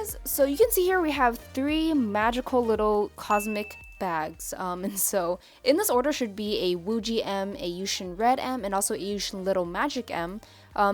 guys, so you can see here we have 3 magical little cosmic bags, and so in this order should be a Wuji M, a Yuxin Red M, and also a Yuxin Little Magic M.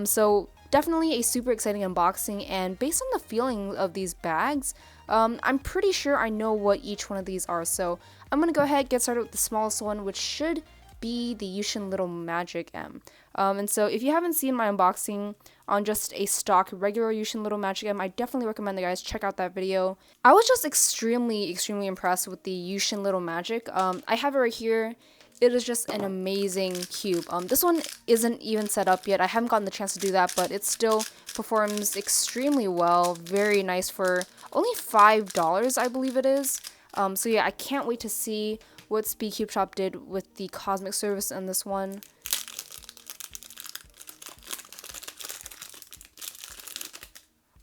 So definitely a super exciting unboxing, and based on the feeling of these bags, I'm pretty sure I know what each one of these are, so I'm gonna go ahead and get started with the smallest one, which should be the Yuxin Little Magic M. And so if you haven't seen my unboxing on just a stock regular Yuxin Little Magic M, I definitely recommend that you guys check out that video. I was just extremely impressed with the Yuxin Little Magic. I have it right here. It is just an amazing cube. This one isn't even set up yet. I haven't gotten the chance to do that, but it still performs extremely well. Very nice for only $5, I believe it is. So yeah, I can't wait to see what SpeedCubeShop did with the Cosmic Service in this one.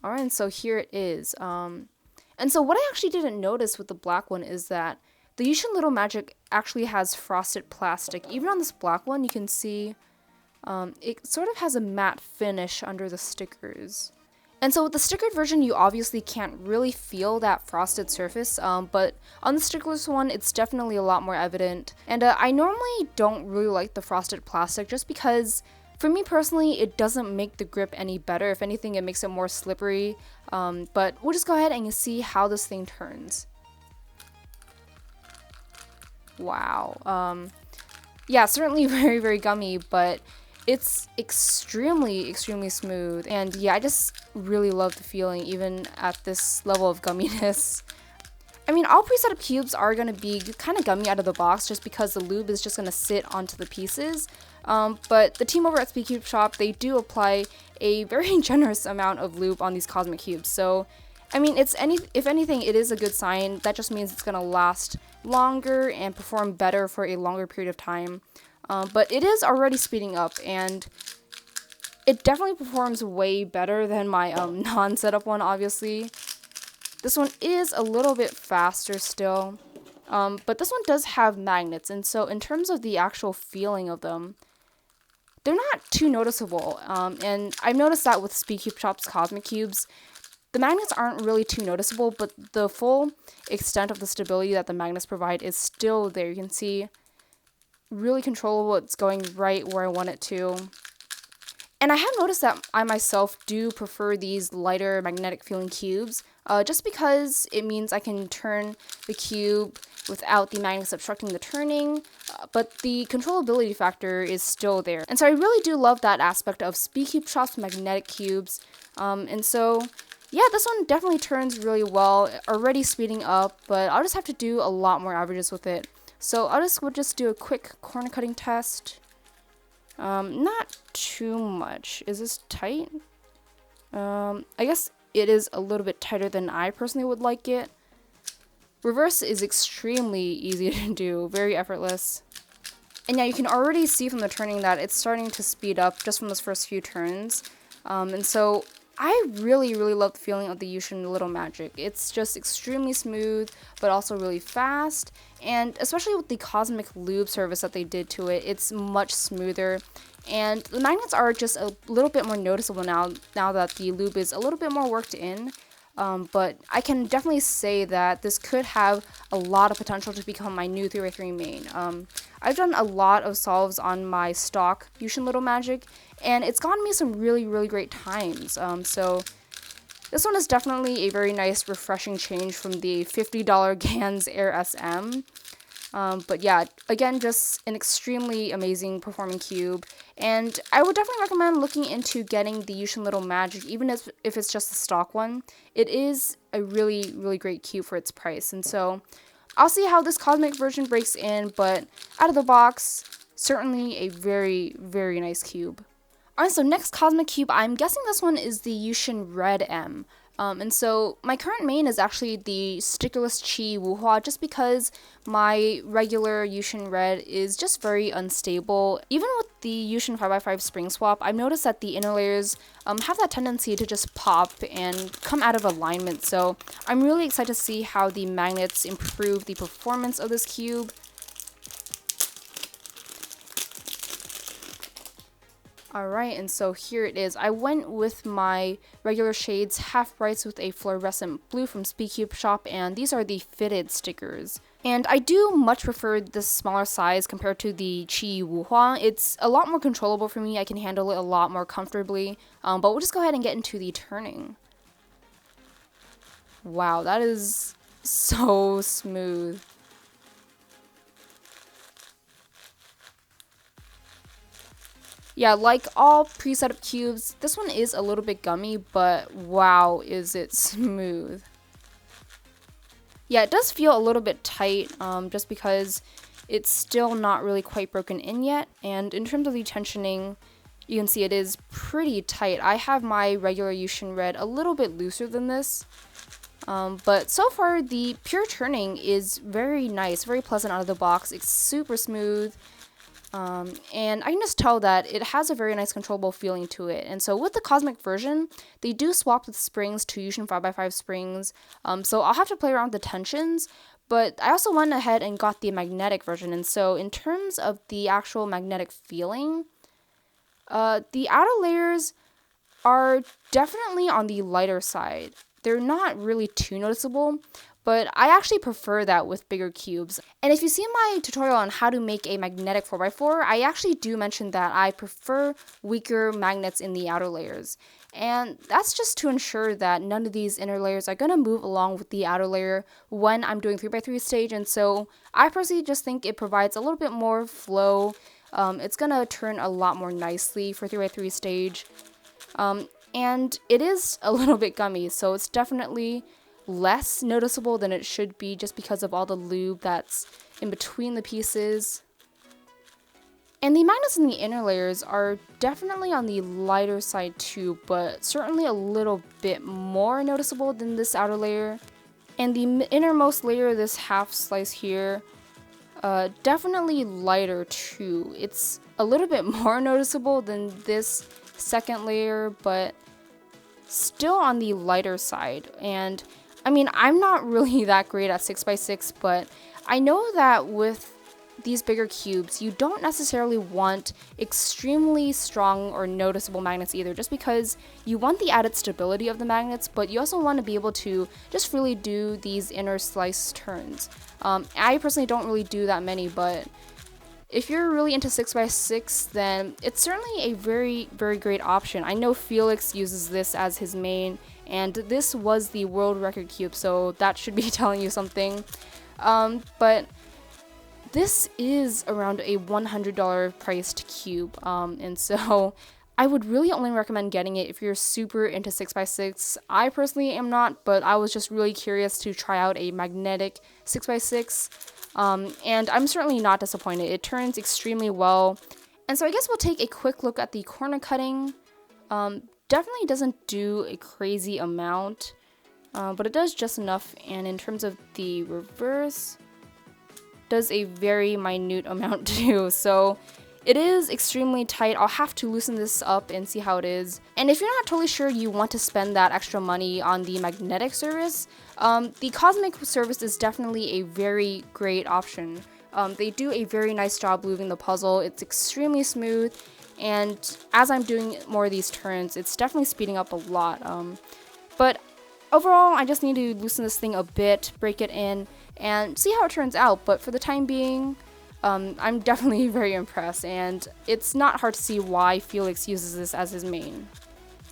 Alright, so here it is. And so what I actually didn't notice with the black one is that the Yuxin Little Magic actually has frosted plastic. Even on this black one, you can see it sort of has a matte finish under the stickers. And so with the stickered version, you obviously can't really feel that frosted surface, but on the stickerless one, it's definitely a lot more evident. And I normally don't really like the frosted plastic just because, for me personally, it doesn't make the grip any better. If anything, it makes it more slippery. But we'll just go ahead and see how this thing turns. Wow. Yeah, certainly very gummy, but it's extremely smooth, and yeah, I just really love the feeling even at this level of gumminess. I mean, all pre-set up cubes are going to be kind of gummy out of the box just because the lube is just going to sit onto the pieces, but the team over at SpeedCubeShop, they do apply a very generous amount of lube on these cosmic cubes, so I mean, if anything, it is a good sign. That just means it's going to last longer and perform better for a longer period of time. But it is already speeding up, and it definitely performs way better than my non-setup one, obviously. This one is a little bit faster still, but this one does have magnets, and so in terms of the actual feeling of them, they're not too noticeable. And I've noticed that with SpeedCubeShop's Cosmic Cubes, the magnets aren't really too noticeable, but the full extent of the stability that the magnets provide is still there. You can see really controllable, it's going right where I want it to. And I have noticed that I myself do prefer these lighter magnetic feeling cubes, just because it means I can turn the cube without the magnets obstructing the turning, but the controllability factor is still there. And so I really do love that aspect of SpeedCubeShop's magnetic cubes, and so yeah, this one definitely turns really well, already speeding up, but I'll just have to do a lot more averages with it. So we'll just do a quick corner cutting test. Not too much. Is this tight? I guess it is a little bit tighter than I personally would like it. Reverse is extremely easy to do, very effortless. And yeah, you can already see from the turning that it's starting to speed up just from those first few turns. And so I really love the feeling of the Yuxin Little Magic. It's just extremely smooth, but also really fast, and especially with the Cosmic Lube service that they did to it, it's much smoother, and the magnets are just a little bit more noticeable now that the lube is a little bit more worked in. But I can definitely say that this could have a lot of potential to become my new 3x3 main. I've done a lot of solves on my stock Yuxin Little Magic, and it's gotten me some really great times. So this one is definitely a very nice, refreshing change from the $50 Gans Air SM. But yeah, again, just an extremely amazing performing cube, and I would definitely recommend looking into getting the Yuxin Little Magic, even if it's just the stock one. It is a really great cube for its price, and so I'll see how this cosmic version breaks in, but out of the box, certainly a very nice cube. Alright, so next cosmic cube, I'm guessing this one is the Yuxin Red M. And so my current main is actually the stickerless QiYi, just because my regular Yuxin Red is just very unstable. Even with the Yuxin 5x5 spring swap, I've noticed that the inner layers have that tendency to just pop and come out of alignment. So I'm really excited to see how the magnets improve the performance of this cube. Alright, and so here it is. I went with my regular shades, half brights with a fluorescent blue from SpeedCubeShop, and these are the fitted stickers. And I do much prefer this smaller size compared to the QiYi Wuhua. It's a lot more controllable for me. I can handle it a lot more comfortably. But we'll just go ahead and get into the turning. Wow, that is so smooth. Yeah, like all pre-set up cubes, this one is a little bit gummy, but wow, is it smooth. Yeah, it does feel a little bit tight, just because it's still not really quite broken in yet. And in terms of the tensioning, you can see it is pretty tight. I have my regular Yuxin Red a little bit looser than this. But so far, the pure turning is very nice, very pleasant out of the box. It's super smooth. And I can just tell that it has a very nice controllable feeling to it. And so with the Cosmic version, they do swap the springs to Yuxin 5x5 springs. So I'll have to play around with the tensions, but I also went ahead and got the magnetic version. And so in terms of the actual magnetic feeling, the outer layers are definitely on the lighter side. They're not really too noticeable, but I actually prefer that with bigger cubes. And if you see my tutorial on how to make a magnetic 4x4, I actually do mention that I prefer weaker magnets in the outer layers. And that's just to ensure that none of these inner layers are going to move along with the outer layer when I'm doing 3x3 stage. And so I personally just think it provides a little bit more flow. It's going to turn a lot more nicely for 3x3 stage. And it is a little bit gummy, so it's definitely less noticeable than it should be just because of all the lube that's in between the pieces. And the magnets in the inner layers are definitely on the lighter side too, but certainly a little bit more noticeable than this outer layer. And the innermost layer, this half slice here, definitely lighter too. It's a little bit more noticeable than this second layer, but still on the lighter side. And I mean, I'm not really that great at 6x6, but I know that with these bigger cubes, you don't necessarily want extremely strong or noticeable magnets either, just because you want the added stability of the magnets, but you also want to be able to just really do these inner slice turns. I personally don't really do that many, but if you're really into 6x6, then it's certainly a very, very great option. I know Felix uses this as his main, and this was the world record cube, so that should be telling you something. But this is around a $100 priced cube, and so I would really only recommend getting it if you're super into 6x6. I personally am not, but I was just really curious to try out a magnetic 6x6. And I'm certainly not disappointed. It turns extremely well. And so I guess we'll take a quick look at the corner cutting. Definitely doesn't do a crazy amount, but it does just enough. And in terms of the reverse, does a very minute amount too. So it is extremely tight. I'll have to loosen this up and see how it is. And if you're not totally sure you want to spend that extra money on the magnetic service, the Cosmic service is definitely a very great option. They do a very nice job moving the puzzle. It's extremely smooth, and as I'm doing more of these turns, it's definitely speeding up a lot. But overall, I just need to loosen this thing a bit, break it in, and see how it turns out. But for the time being, I'm definitely very impressed, and it's not hard to see why Felix uses this as his main.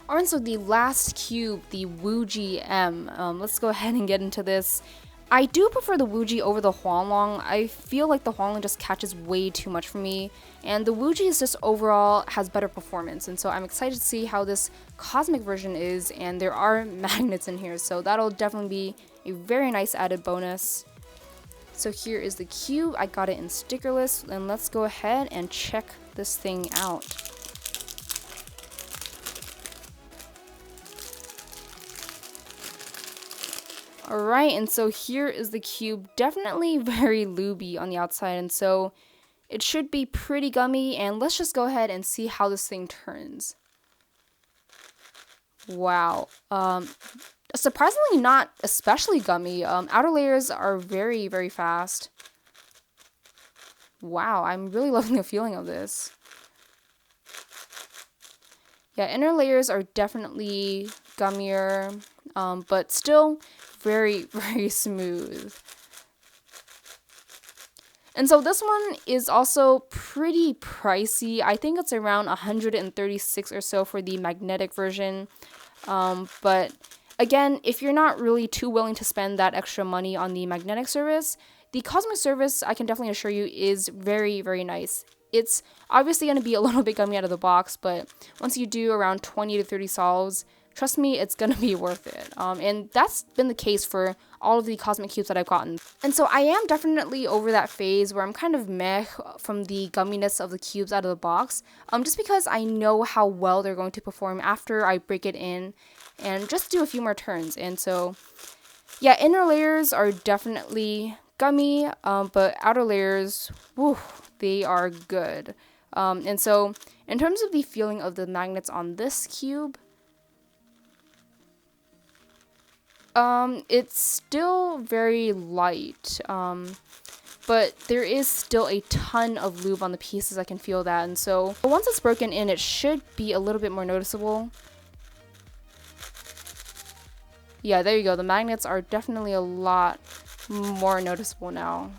Alright, so the last cube, the Wuji M. Let's go ahead and get into this. I do prefer the Wuji over the Huanglong. I feel like the Huanglong just catches way too much for me, and the Wuji is just overall has better performance, and so I'm excited to see how this Cosmic version is, and there are magnets in here, so that'll definitely be a very nice added bonus. So here is the cube. I got it in stickerless, and let's go ahead and check this thing out. Alright, and so here is the cube. Definitely very lubey on the outside, and so it should be pretty gummy, and let's just go ahead and see how this thing turns. Wow. Surprisingly not especially gummy. Outer layers are very, very fast. Wow, I'm really loving the feeling of this. Yeah, inner layers are definitely gummier, but still very, very smooth. And so this one is also pretty pricey. I think it's around 136 or so for the magnetic version. But again, if you're not really too willing to spend that extra money on the magnetic service, the cosmic service, I can definitely assure you, is very, very nice. It's obviously going to be a little bit gummy out of the box, but once you do around 20 to 30 solves, trust me, it's going to be worth it. And that's been the case for all of the cosmic cubes that I've gotten. And so I am definitely over that phase where I'm kind of meh from the gumminess of the cubes out of the box, just because I know how well they're going to perform after I break it in and just do a few more turns. And so, yeah, inner layers are definitely gummy, but outer layers, whew, they are good. And so, in terms of the feeling of the magnets on this cube, it's still very light, but there is still a ton of lube on the pieces. I can feel that, and so once it's broken in, it should be a little bit more noticeable. Yeah, there you go. The magnets are definitely a lot more noticeable now.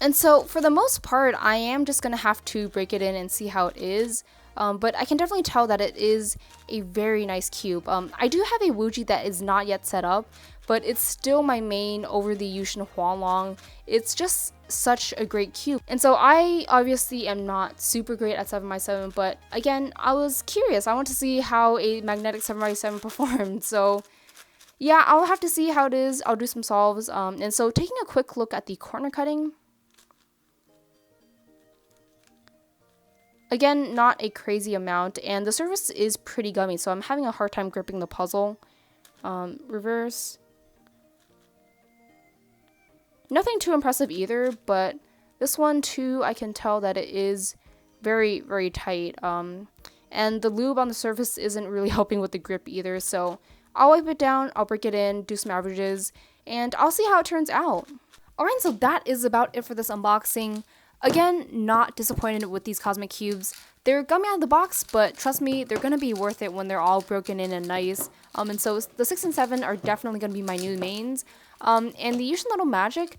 And so for the most part, I am just gonna have to break it in and see how it is. But I can definitely tell that it is a very nice cube. I do have a Wuji that is not yet set up, but it's still my main over the Yuxin Red M. It's just such a great cube. And so I obviously am not super great at 7x7, but again, I was curious. I want to see how a magnetic 7x7 performed. So yeah, I'll have to see how it is. I'll do some solves. And so taking a quick look at the corner cutting. Again, not a crazy amount, and the surface is pretty gummy, so I'm having a hard time gripping the puzzle. Reverse. Nothing too impressive either, but this one too, I can tell that it is very, very tight. And the lube on the surface isn't really helping with the grip either, so I'll wipe it down, I'll break it in, do some averages, and I'll see how it turns out. Alright, so that is about it for this unboxing. Again, not disappointed with these cosmic cubes. They're gummy out of the box, but trust me, they're going to be worth it when they're all broken in and nice. And so the 6 and 7 are definitely going to be my new mains. And the Yuxin Little Magic,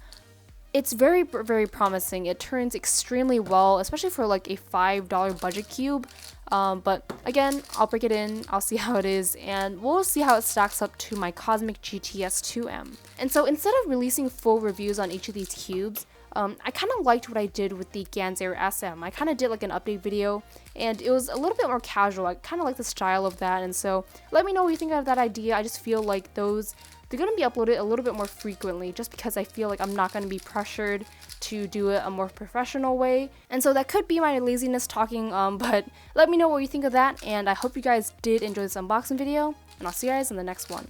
it's very, very promising. It turns extremely well, especially for like a $5 budget cube. But again, I'll break it in, I'll see how it is, and we'll see how it stacks up to my Cosmic GTS 2M. And so instead of releasing full reviews on each of these cubes, I kind of liked what I did with the Ganzare SM. I kind of did like an update video, and it was a little bit more casual. I kind of like the style of that, and so let me know what you think of that idea. I just feel like they're going to be uploaded a little bit more frequently, just because I feel like I'm not going to be pressured to do it a more professional way. And so that could be my laziness talking, but let me know what you think of that, and I hope you guys did enjoy this unboxing video, and I'll see you guys in the next one.